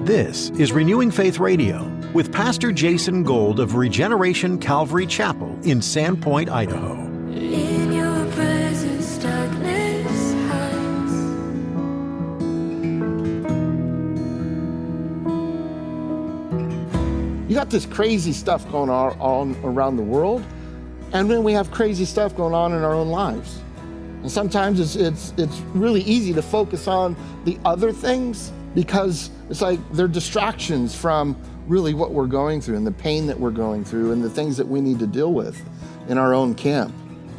This is Renewing Faith Radio with Pastor Jason Gold of Regeneration Calvary Chapel in Sandpoint, Idaho. In your presence, darkness hides. You got this crazy stuff going on around the world, and then we have crazy stuff going on in our own lives. And sometimes it's really easy to focus on the other things because it's like they're distractions from really what we're going through and the pain that we're going through and the things that we need to deal with in our own camp.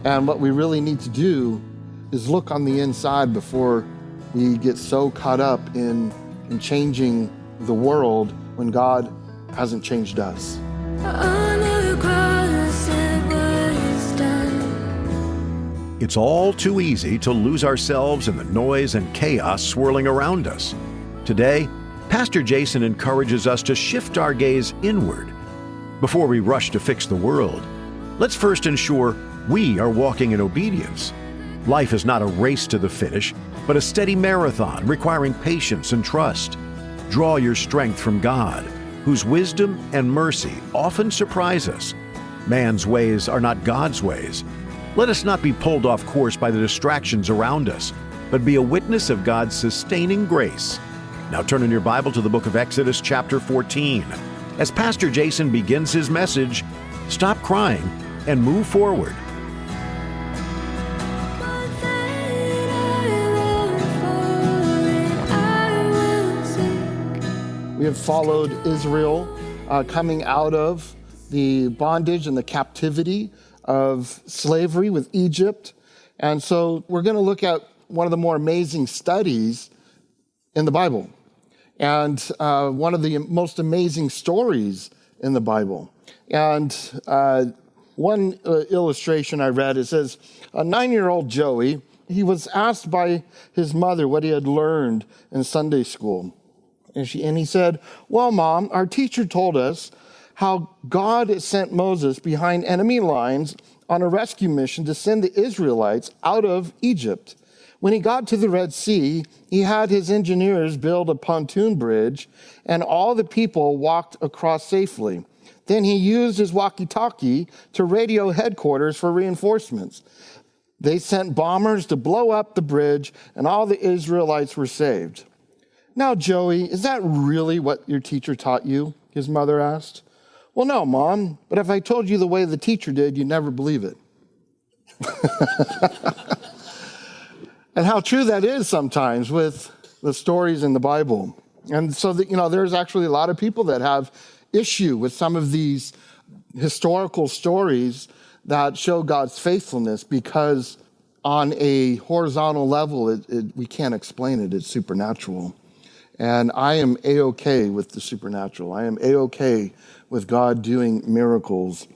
And what we really need to do is look on the inside before we get so caught up in changing the world when God hasn't changed us. On the cross it was done. It's all too easy to lose ourselves in the noise and chaos swirling around us. Today, Pastor Jason encourages us to shift our gaze inward. Before we rush to fix the world, let's first ensure we are walking in obedience. Life is not a race to the finish, but a steady marathon requiring patience and trust. Draw your strength from God, whose wisdom and mercy often surprise us. Man's ways are not God's ways. Let us not be pulled off course by the distractions around us, but be a witness of God's sustaining grace. Now turn in your Bible to the book of Exodus chapter 14. As Pastor Jason begins his message, stop crying and move forward. One thing I long for, and I will seek. We have followed Israel coming out of the bondage and the captivity of slavery with Egypt. And so we're going to look at one of the more amazing studies in the Bible and one of the most amazing stories in the Bible. And one illustration I read, it says, a 9-year-old Joey, he was asked by his mother what he had learned in Sunday school. And he said, well, Mom, our teacher told us how God sent Moses behind enemy lines on a rescue mission to send the Israelites out of Egypt. When he got to the Red Sea, he had his engineers build a pontoon bridge, and all the people walked across safely. Then he used his walkie-talkie to radio headquarters for reinforcements. They sent bombers to blow up the bridge, and all the Israelites were saved. Now, Joey, is that really what your teacher taught you? His mother asked. Well, no, Mom, but if I told you the way the teacher did, you'd never believe it. And how true that is sometimes with the stories in the Bible. And so that, there's actually a lot of people that have issue with some of these historical stories that show God's faithfulness because on a horizontal level, we can't explain it. It's supernatural. And I am A-okay with the supernatural. I am A-okay with God doing miracles.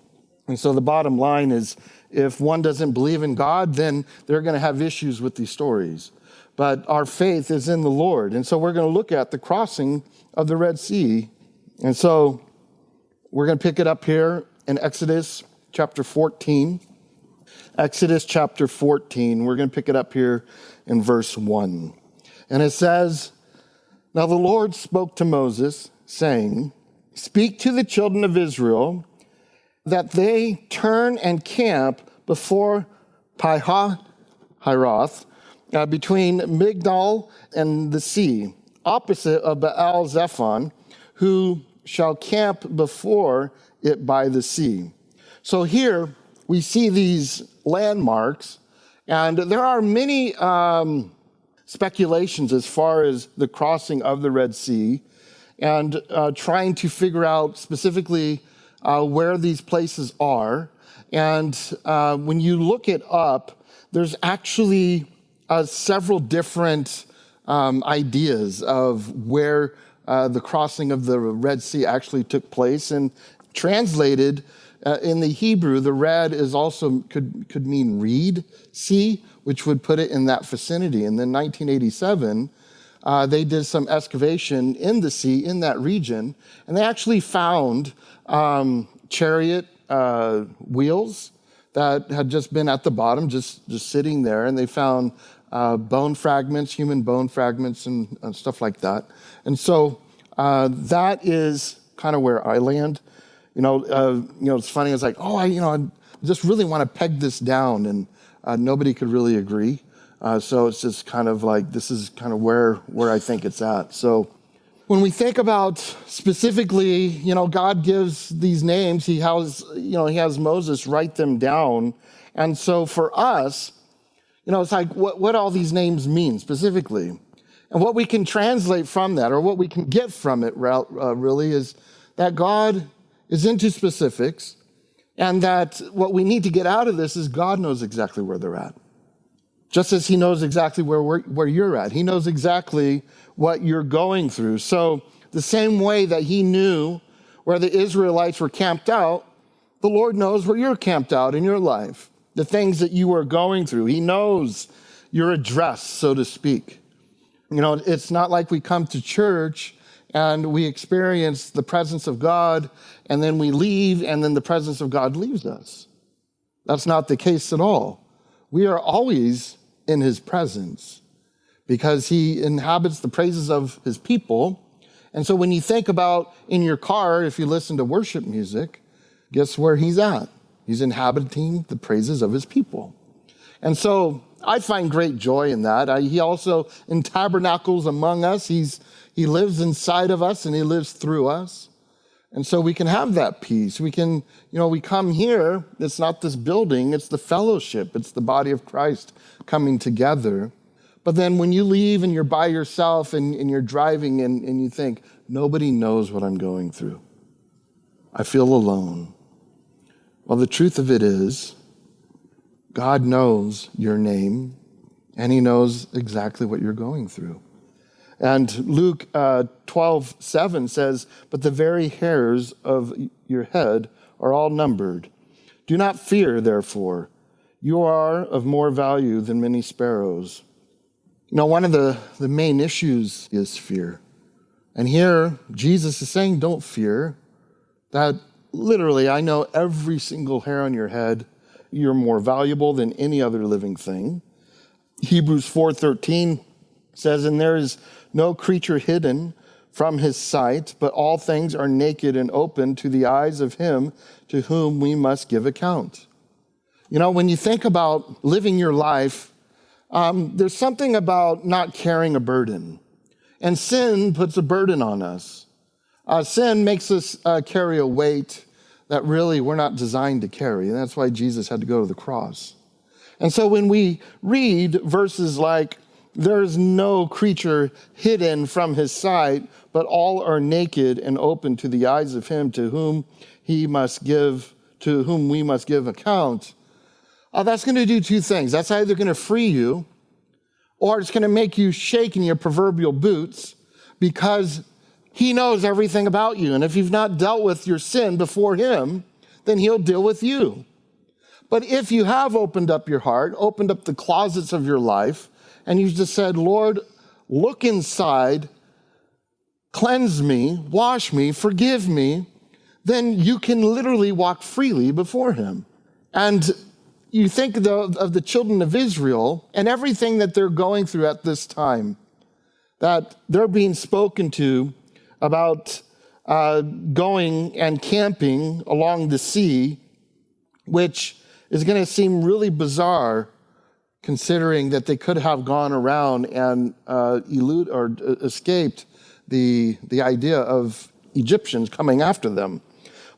And so the bottom line is, if one doesn't believe in God, then they're going to have issues with these stories. But our faith is in the Lord. And so we're going to look at the crossing of the Red Sea. And so we're going to pick it up here in Exodus chapter 14. Exodus chapter 14. We're going to pick it up here in verse 1. And it says, now the Lord spoke to Moses, saying, speak to the children of Israel that they turn and camp before Pi-hahiroth, between Migdal and the sea, opposite of Baal-zephon, who shall camp before it by the sea. So here we see these landmarks, and there are many speculations as far as the crossing of the Red Sea and trying to figure out specifically where these places are. And when you look it up, there's actually several different ideas of where the crossing of the Red Sea actually took place. And translated in the Hebrew, the red is also could mean reed sea, which would put it in that vicinity. And then 1987, they did some excavation in the sea in that region, and they actually found chariot wheels that had just been at the bottom, just sitting there, and they found bone fragments, human bone fragments, and stuff like that. And so that is kind of where I land. It's funny. It's like, I just really want to peg this down, and nobody could really agree. So it's just kind of like, this is kind of where I think it's at. So when we think about specifically, God gives these names, he has Moses write them down. And so for us, it's like what all these names mean specifically. And what we can translate from that, or what we can get from it really, is that God is into specifics, and that what we need to get out of this is God knows exactly where they're at. Just as he knows exactly where you're at. He knows exactly what you're going through. So the same way that he knew where the Israelites were camped out, the Lord knows where you're camped out in your life, the things that you are going through. He knows your address, so to speak. It's not like we come to church and we experience the presence of God, and then we leave, and then the presence of God leaves us. That's not the case at all. We are always in his presence because he inhabits the praises of his people. And so when you think about in your car, if you listen to worship music, guess where he's at? He's inhabiting the praises of his people. And so I find great joy in that. He also tabernacles among us. He lives inside of us, and he lives through us. And so we can have that peace. We can, we come here, it's not this building, it's the fellowship. It's the body of Christ coming together. But then when you leave and you're by yourself and you're driving and you think, nobody knows what I'm going through. I feel alone. Well, the truth of it is, God knows your name, and he knows exactly what you're going through. And Luke 12:7 says, but the very hairs of your head are all numbered. Do not fear, therefore. You are of more value than many sparrows. One of the main issues is fear. And here, Jesus is saying, don't fear. That literally, I know every single hair on your head. You're more valuable than any other living thing. Hebrews 4:13 says, and there is no creature hidden from his sight, but all things are naked and open to the eyes of him to whom we must give account. When you think about living your life, there's something about not carrying a burden. And sin puts a burden on us. Sin makes us carry a weight that really we're not designed to carry. And that's why Jesus had to go to the cross. And so when we read verses like, there is no creature hidden from his sight, but all are naked and open to the eyes of him to whom we must give account. That's going to do two things. That's either going to free you, or it's going to make you shake in your proverbial boots, because he knows everything about you. And if you've not dealt with your sin before him, then he'll deal with you. But if you have opened up your heart, opened up the closets of your life, and you just said, Lord, look inside, cleanse me, wash me, forgive me, then you can literally walk freely before him. And you think of the children of Israel and everything that they're going through at this time, that they're being spoken to about going and camping along the sea, which is going to seem really bizarre considering that they could have gone around and escaped the idea of Egyptians coming after them.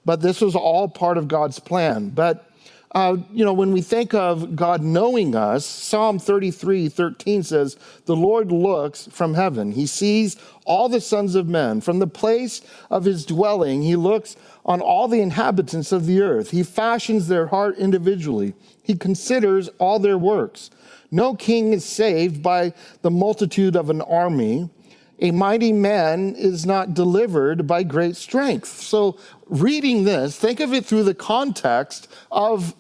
But this was all part of God's plan. But, when we think of God knowing us, Psalm 33:13 says, the Lord looks from heaven. He sees all the sons of men. From the place of his dwelling, he looks on all the inhabitants of the earth. He fashions their heart individually. He considers all their works. No king is saved by the multitude of an army. A mighty man is not delivered by great strength. So reading this, think of it through the context of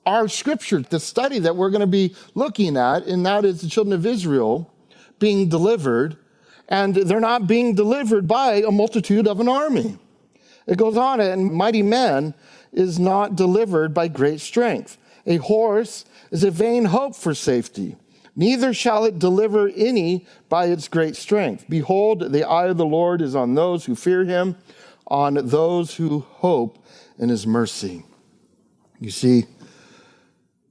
our scripture, the study that we're going to be looking at, and that is the children of Israel being delivered. And they're not being delivered by a multitude of an army. It goes on, and mighty man is not delivered by great strength. A horse is a vain hope for safety. neither shall it deliver any by its great strength. Behold, the eye of the Lord is on those who fear him, on those who hope in his mercy. You see,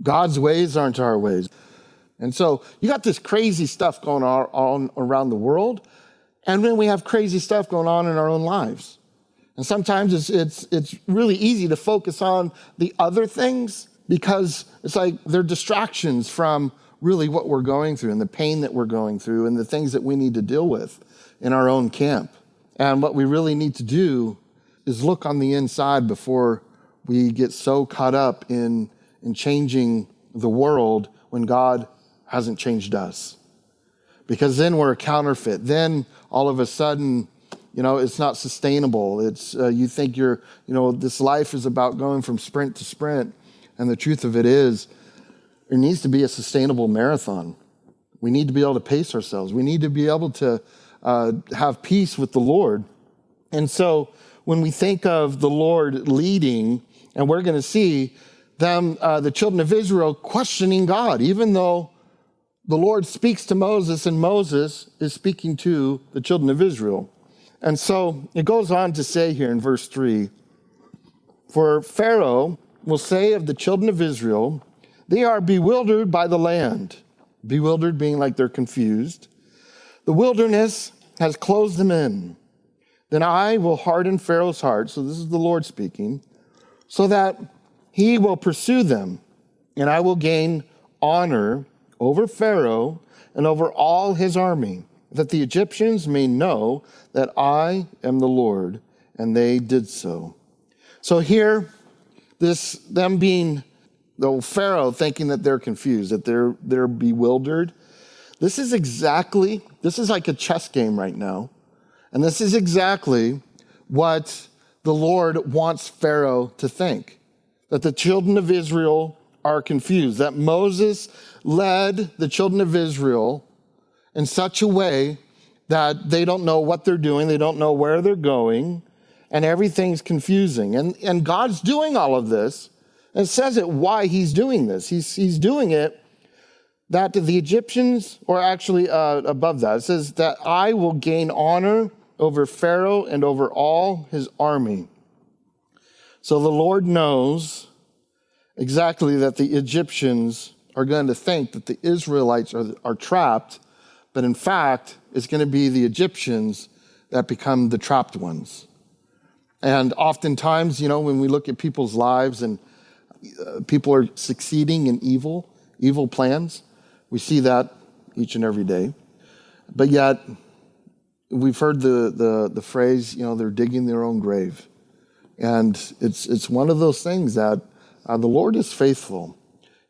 God's ways aren't our ways. And so you got this crazy stuff going on around the world, and then we have crazy stuff going on in our own lives. And sometimes it's really easy to focus on the other things because it's like they're distractions from really what we're going through and the pain that we're going through and the things that we need to deal with in our own camp. And what we really need to do is look on the inside before we get so caught up in changing the world when God hasn't changed us. Because then we're a counterfeit. Then all of a sudden, it's not sustainable. It's you think this life is about going from sprint to sprint. And the truth of it is, there needs to be a sustainable marathon. We need to be able to pace ourselves. We need to be able to have peace with the Lord. And so when we think of the Lord leading, and we're going to see them, the children of Israel, questioning God, even though the Lord speaks to Moses and Moses is speaking to the children of Israel. And so it goes on to say here in verse 3, for Pharaoh will say of the children of Israel, they are bewildered by the land. Bewildered being like they're confused. The wilderness has closed them in. Then I will harden Pharaoh's heart, so this is the Lord speaking, so that he will pursue them, and I will gain honor over Pharaoh and over all his army, that the Egyptians may know that I am the Lord, and they did so. So here, them being the Pharaoh thinking that they're confused, that they're bewildered. This is like a chess game right now. And this is exactly what the Lord wants Pharaoh to think. That the children of Israel are confused. That Moses led the children of Israel in such a way that they don't know what they're doing. They don't know where they're going. And everything's confusing. And God's doing all of this. And it says it why he's doing this. He's doing it that the Egyptians, or actually above that, it says that I will gain honor over Pharaoh and over all his army. So the Lord knows exactly that the Egyptians are going to think that the Israelites are trapped, but in fact, it's going to be the Egyptians that become the trapped ones. And oftentimes, when we look at people's lives and people are succeeding in evil plans. We see that each and every day. But yet, we've heard the phrase, they're digging their own grave. And it's one of those things that the Lord is faithful.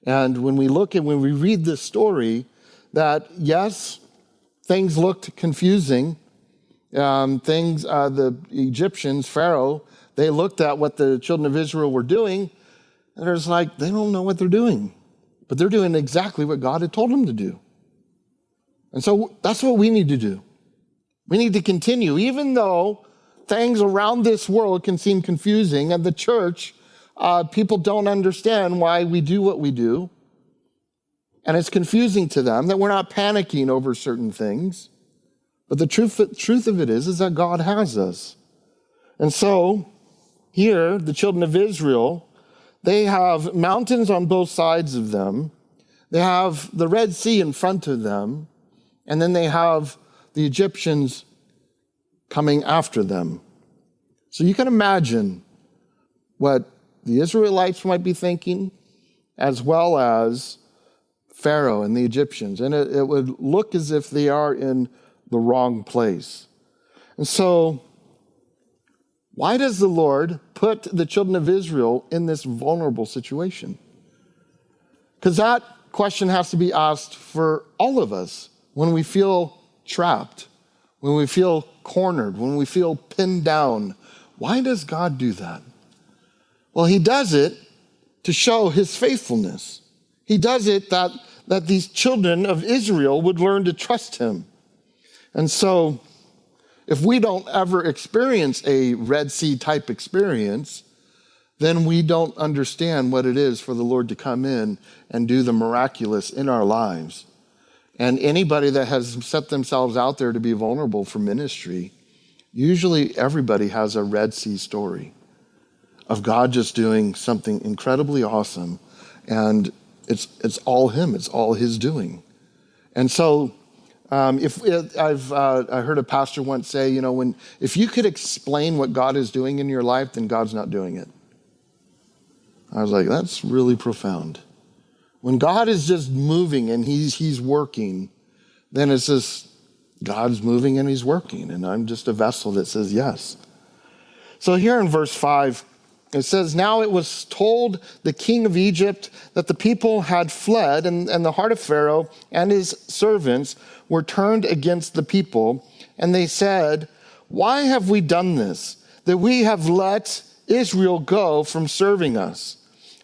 And when we read this story, that yes, things looked confusing. The Egyptians, Pharaoh, they looked at what the children of Israel were doing, and it was like, they don't know what they're doing. But they're doing exactly what God had told them to do. And so that's what we need to do. We need to continue, even though things around this world can seem confusing, and the church, people don't understand why we do what we do. And it's confusing to them that we're not panicking over certain things. But the truth of it is that God has us. And so here, the children of Israel, they have mountains on both sides of them. They have the Red Sea in front of them. And then they have the Egyptians coming after them. So you can imagine what the Israelites might be thinking, as well as Pharaoh and the Egyptians. And it would look as if they are in the wrong place. And so, why does the Lord put the children of Israel in this vulnerable situation? Because that question has to be asked for all of us when we feel trapped, when we feel cornered, when we feel pinned down. Why does God do that? Well, he does it to show his faithfulness. He does it that these children of Israel would learn to trust him. And so, if we don't ever experience a Red Sea type experience, then we don't understand what it is for the Lord to come in and do the miraculous in our lives. And anybody that has set themselves out there to be vulnerable for ministry, usually everybody has a Red Sea story of God just doing something incredibly awesome. And it's all him, it's all his doing. And so I heard a pastor once say, if you could explain what God is doing in your life, then God's not doing it. I was like, that's really profound. When God is just moving and he's working, then it's just God's moving and he's working, and I'm just a vessel that says yes. So here in verse 5, it says, now it was told the king of Egypt that the people had fled, and the heart of Pharaoh and his servants were turned against the people. And they said, why have we done this, that we have let Israel go from serving us?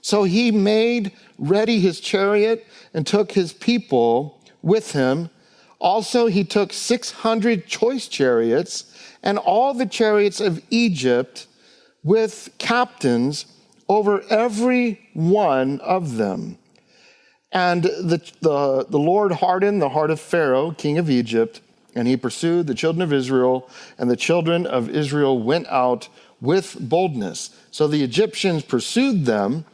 So he made ready his chariot and took his people with him. Also, he took 600 choice chariots and all the chariots of Egypt with captains over every one of them. And the Lord hardened the heart of Pharaoh, king of Egypt, and he pursued the children of Israel, and the children of Israel went out with boldness. So the Egyptians pursued them,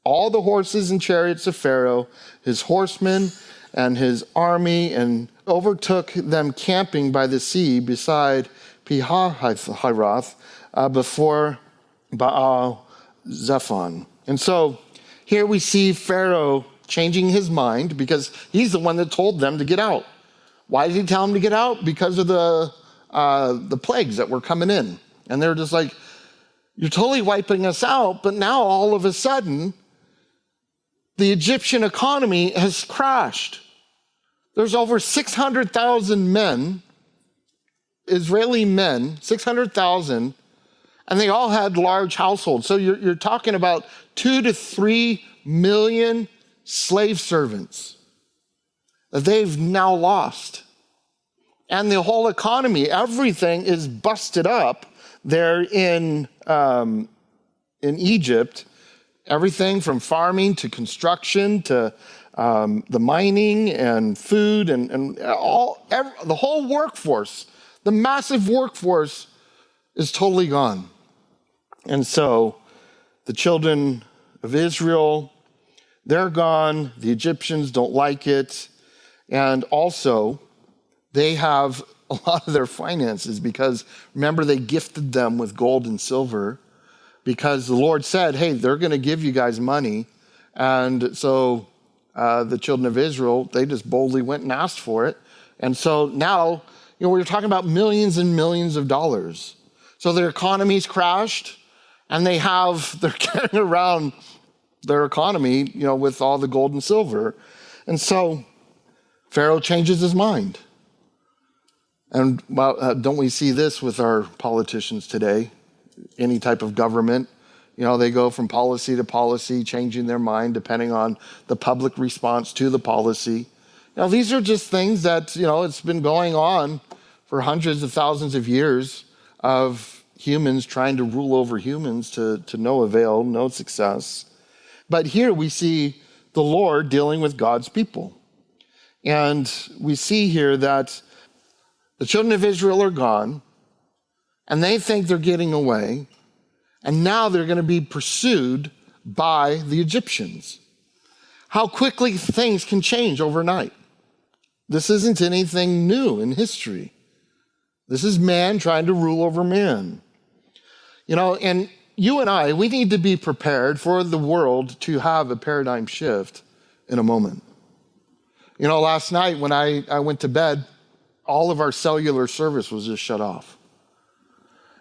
all the horses and chariots of Pharaoh, his horsemen and his army, and overtook them camping by the sea beside Pihahiroth, before Baal Zephon. And so here we see Pharaoh changing his mind because he's the one that told them to get out. Why did he tell them to get out? Because of the plagues that were coming in. And they're just like, you're totally wiping us out, but now all of a sudden, the Egyptian economy has crashed. There's over 600,000 men, Israeli men, 600,000, and they all had large households. So you're talking about 2 to 3 million slave servants that they've now lost. And the whole economy, everything is busted up there in Egypt. Everything from farming to construction to the mining and food and the whole workforce, the massive workforce is totally gone. And so the children of Israel, they're gone. The Egyptians don't like it. And also, they have a lot of their finances because, remember, they gifted them with gold and silver because the Lord said, hey, they're going to give you guys money. And so the children of Israel, they just boldly went and asked for it. And so now, we're talking about millions and millions of dollars. So their economy's crashed, and they're carrying around their economy, with all the gold and silver. And so Pharaoh changes his mind. And don't we see this with our politicians today? Any type of government, they go from policy to policy, changing their mind depending on the public response to the policy. These are just things that, it's been going on for hundreds of thousands of years of humans trying to rule over humans to no avail, no success. But here we see the Lord dealing with God's people. And we see here that the children of Israel are gone, and they think they're getting away, and now they're going to be pursued by the Egyptians. How quickly things can change overnight. This isn't anything new in history. This is man trying to rule over man. And you and I, we need to be prepared for the world to have a paradigm shift in a moment. Last night when I went to bed, all of our cellular service was just shut off.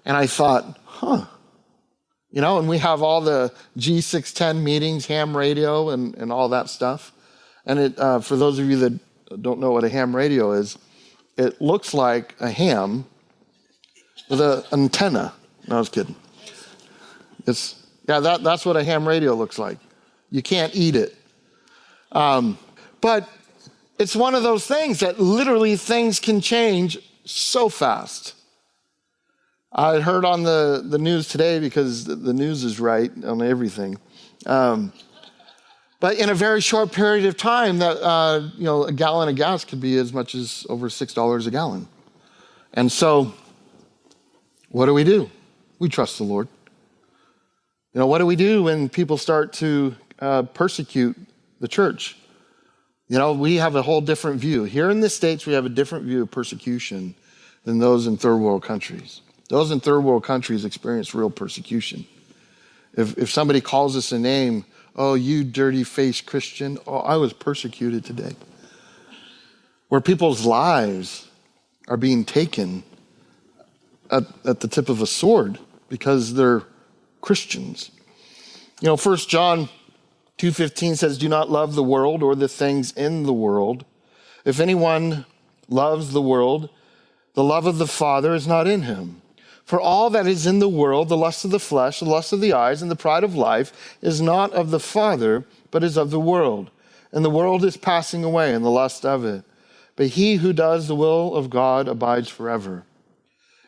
And I thought, and we have all the G610 meetings, ham radio, and all that stuff. And for those of you that don't know what a ham radio is, it looks like a ham with an antenna. No, I was kidding. That's what a ham radio looks like. You can't eat it. But it's one of those things that literally things can change so fast. I heard on the news today, because the news is right on everything, But in a very short period of time, that a gallon of gas could be as much as over $6 a gallon. And so, what do? We trust the Lord. What do we do when people start to persecute the church? We have a whole different view. Here in the States, we have a different view of persecution than those in third world countries. Those in third world countries experience real persecution. If somebody calls us a name, oh, you dirty-faced Christian, oh, I was persecuted today. Where people's lives are being taken at the tip of a sword because they're Christians. 1 John 2:15 says, do not love the world or the things in the world. If anyone loves the world, the love of the Father is not in him. For all that is in the world, the lust of the flesh, the lust of the eyes, and the pride of life, is not of the Father, but is of the world. And the world is passing away, and the lust of it. But he who does the will of God abides forever.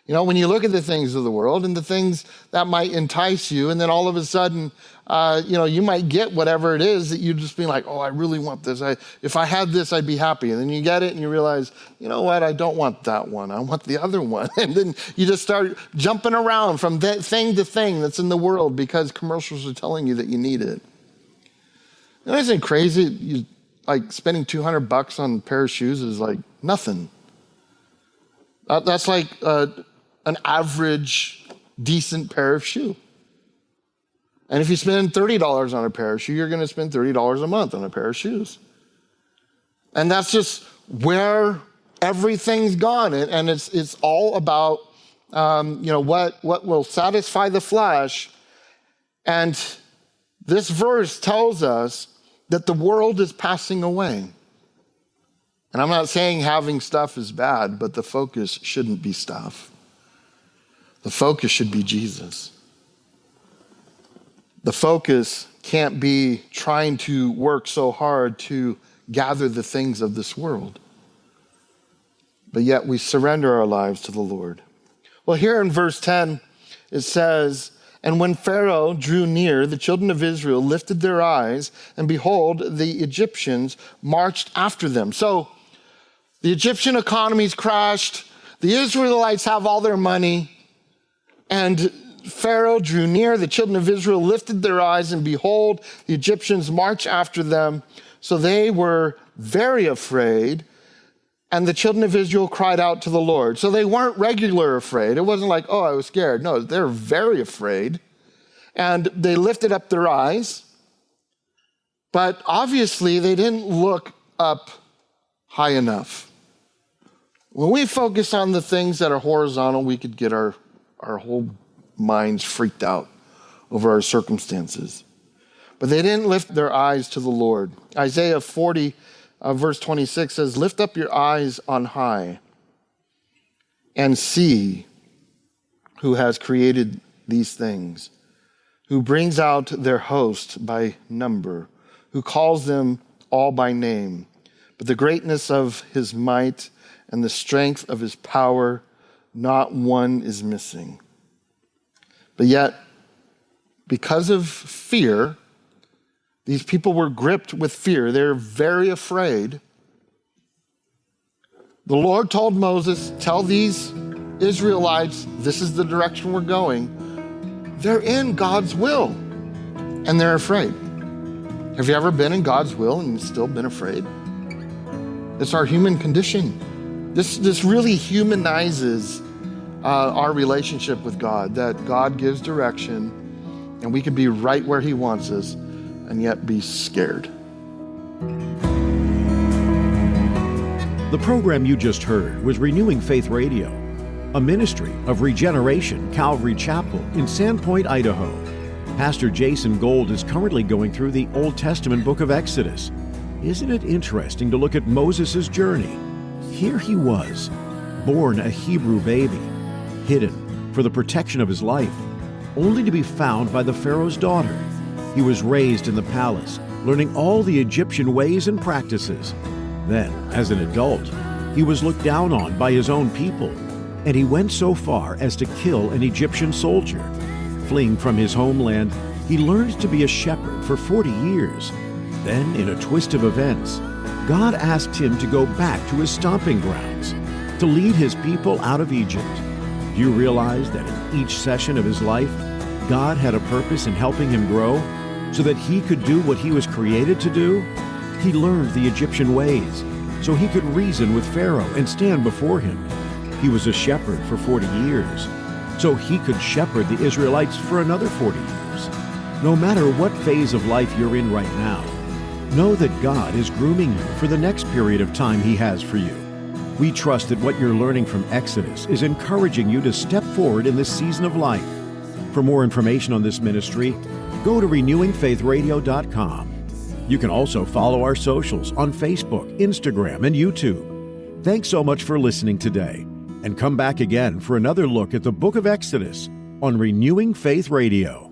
When you look at the things of the world and the things that might entice you, and then all of a sudden, you might get whatever it is that you just be like, oh, I really want this. If I had this, I'd be happy. And then you get it and you realize, you know what? I don't want that one. I want the other one. And then you just start jumping around from thing to thing that's in the world because commercials are telling you that you need it. Isn't it crazy? Like spending $200 on a pair of shoes is like nothing. That's like an average, decent pair of shoe. And if you spend $30 on a pair of shoes, you're going to spend $30 a month on a pair of shoes. And that's just where everything's gone. And it's all about, what will satisfy the flesh. And this verse tells us that the world is passing away. And I'm not saying having stuff is bad, but the focus shouldn't be stuff. The focus should be Jesus. The focus can't be trying to work so hard to gather the things of this world. But yet we surrender our lives to the Lord. Well, here in verse 10, it says, and when Pharaoh drew near, the children of Israel lifted their eyes, and behold, the Egyptians marched after them. So the Egyptian economy's crashed. The Israelites have all their money. And Pharaoh drew near. The children of Israel lifted their eyes, and behold, the Egyptians marched after them. So they were very afraid. And the children of Israel cried out to the Lord. So they weren't regular afraid. It wasn't like, oh, I was scared. No, they're very afraid. And they lifted up their eyes. But obviously, they didn't look up high enough. When we focus on the things that are horizontal, we could get our whole minds freaked out over our circumstances. But they didn't lift their eyes to the Lord. Isaiah 40, verse 26 says, lift up your eyes on high and see who has created these things, who brings out their host by number, who calls them all by name. But the greatness of his might and the strength of his power, not one is missing. But yet, because of fear, these people were gripped with fear. They're very afraid. The Lord told Moses, tell these Israelites, this is the direction we're going. They're in God's will, and they're afraid. Have you ever been in God's will and still been afraid? It's our human condition. This really humanizes our relationship with God, that God gives direction, and we can be right where he wants us, and yet be scared. The program you just heard was Renewing Faith Radio, a ministry of Regeneration Calvary Chapel in Sandpoint, Idaho. Pastor Jason Gold is currently going through the Old Testament book of Exodus. Isn't it interesting to look at Moses' journey? Here he was, born a Hebrew baby, hidden for the protection of his life, only to be found by the Pharaoh's daughter. He was raised in the palace, learning all the Egyptian ways and practices. Then, as an adult, he was looked down on by his own people, and he went so far as to kill an Egyptian soldier. Fleeing from his homeland, he learned to be a shepherd for 40 years. Then, in a twist of events, God asked him to go back to his stomping grounds, to lead his people out of Egypt. Do you realize that in each session of his life, God had a purpose in helping him grow so that he could do what he was created to do? He learned the Egyptian ways so he could reason with Pharaoh and stand before him. He was a shepherd for 40 years, so he could shepherd the Israelites for another 40 years. No matter what phase of life you're in right now, know that God is grooming you for the next period of time He has for you. We trust that what you're learning from Exodus is encouraging you to step forward in this season of life. For more information on this ministry, go to renewingfaithradio.com. You can also follow our socials on Facebook, Instagram, and YouTube. Thanks so much for listening today, and come back again for another look at the book of Exodus on Renewing Faith Radio.